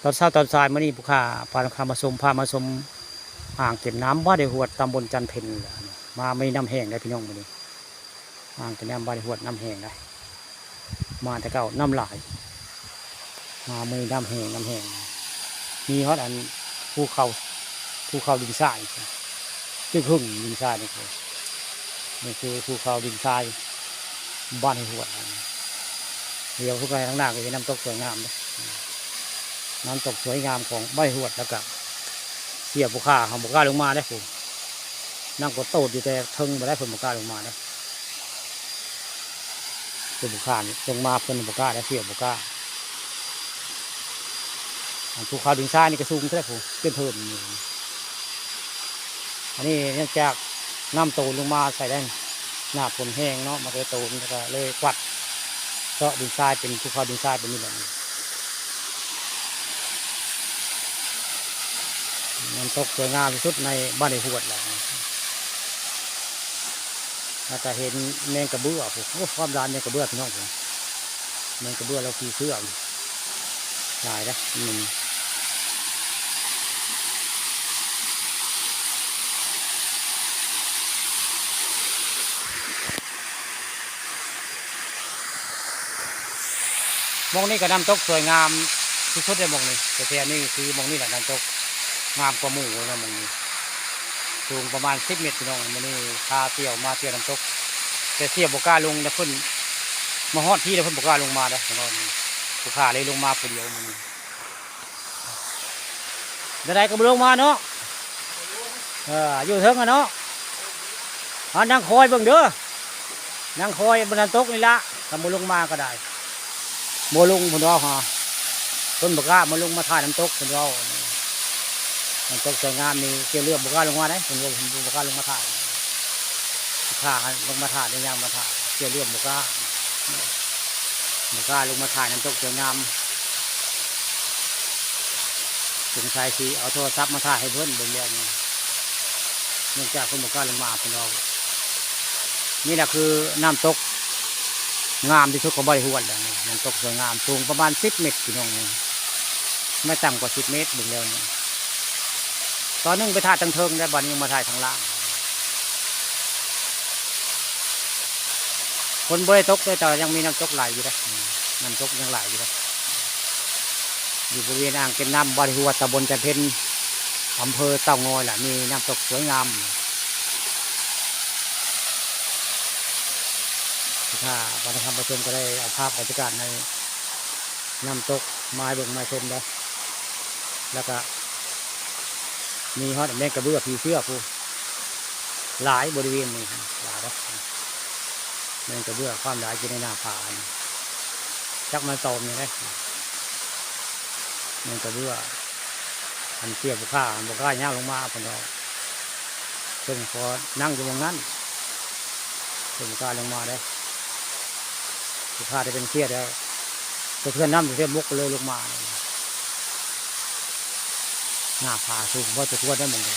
อนเช้าตอนสายมื้อนี้ผู้ค้าพามาชมอ่างเก็บน้ำบ้านในหวดตำบลจันเพ็ญมาไม่น้ำแห้งได้พี่น้องมื้อนี้อ่างเก็บน้ำบ้านในหวดน้ำแห้งได้มาแต่เก่าน้ำหลายมาไม่น้ำแห้งมีฮอดอันภูเขาดินทรายซึ่งหึ่งดินทรายนี่คือภูเขาดินทรายบ้านในหวดเดี๋ยวทุกไปข้างหน้าก็จะน้ำตกสวยงามเลยน้ำตกสวยงามของใบหวดแล้วก็เสียบุคคาของบุคคาลงมาได้ผมนั่งกดโต๊ดอยู่แต่ทึงไปได้ผมบุคคาลงมาได้เป็นบุคคาลงมาเป็นบุคคาได้เสียบุคคาภูเขาดินทรายนี่กระซุ่มใช่ไหมผมขึ้นเทินอันนี้เนื่องจากน้ำโตลงมาใส่ได้หน้าฝนแห้งเนาะมันก็โตแล้วก็เลยกวัดเจาะดินทรายเป็นภูเขาดินทรายเป็นนี่แหละมันตกสวยงามที่สุดในบ้านในหวดแหละเราจะเห็นแมงกระเบื้อผมความร้านแมงกระเบื้อพี่น้องผมแมงกระเบื้อเราขี่เสื้อหลายนะมองนี่ก็น้ำตกสวยงามที่สุดในมองนี่แต่นี่คือมองนี่แหละน้ำตกงามกว่าหมู่นะมองนี่สูงประมาณ10 เมตรพี่น้องมันนี่พาเที่ยวมาเที่ยวน้ำตกแต่เที่ยวบกล้าลงนะเพิ่นมาฮอดที่แล้วเพิ่นบกล้าลงมาเด้อพี่น้องผู้ขาเลยลงมาคนเดียวมันได้ก็ลงมาเนาะอยู่เทิงอะเนาะนั่งคอยเบิ่งเด้อนั่งคอยบนน้ำตกนี่ละถ้ามาลงมาก็ได้โมลงคนเราฮะต้นบกล้ามาลงมาถ่ายน้ำตกคนเราน้ำตกสวยงามนี่เกี่ยวเรื่องบกล้าลงมาได้คนเราบกล้าลงมาถ่ายข้าลงมาถ่ายในยามมาถ่ายเกี่ยวเรื่องบกล้าลงมาถ่ายน้ำตกสวยงามสงสัยสิเอาโทรศัพท์มาถ่ายให้เพื่อนเบิ่งเรื่องนี้เนื่องจากคนบกล้าลงมาคนเรานี่แหละคือน้ำตกงามที่สุดของบ่อยหวดเลยน้ำตกสวยงามสูงประมาณ10 เมตรพี่น้องไม่ต่ำกว่า10 เมตรเบิ่งแล้วนี่ตอนนึงไปถ่ายทางเทิงได้บัดนี้มาถ่ายทางล่างคนบ่ได้ตกเลยแต่ยังมีน้ำตกไหลอยู่นะน้ำตกยังไหลอยู่นะอยู่บริเวณอ่างเก็บน้ำบ่อยหวดตำบลจันเพ็ญอำเภอเต่างอยแหละมีน้ำตกสวยงามถ้าวันทำประชุมก็ได้เอาภาพบรรยากาศในน้ำตกไม้เบิ่งไม้ชมได้แล้วก็มีฮอตแมงกระเบื้อผีเสื้อผู้หลายบริเวณนี้หลายนะแมงกระเบื้อความหลายอยู่ในหน้าผาจักมันโตมนี่นะแมงกระเบื้ออันเสียบุค่าย่างลงมาคนเราซึ่งพอนั่งอยู่ตรงนั้นซึ่งบุค่าลงมาได้บุค่าจะเป็นเสียแล้วเพื่อนน้ำเสียมุกเลยลงมาหน้าผาสูงพอจะทั่วได้หมดเลย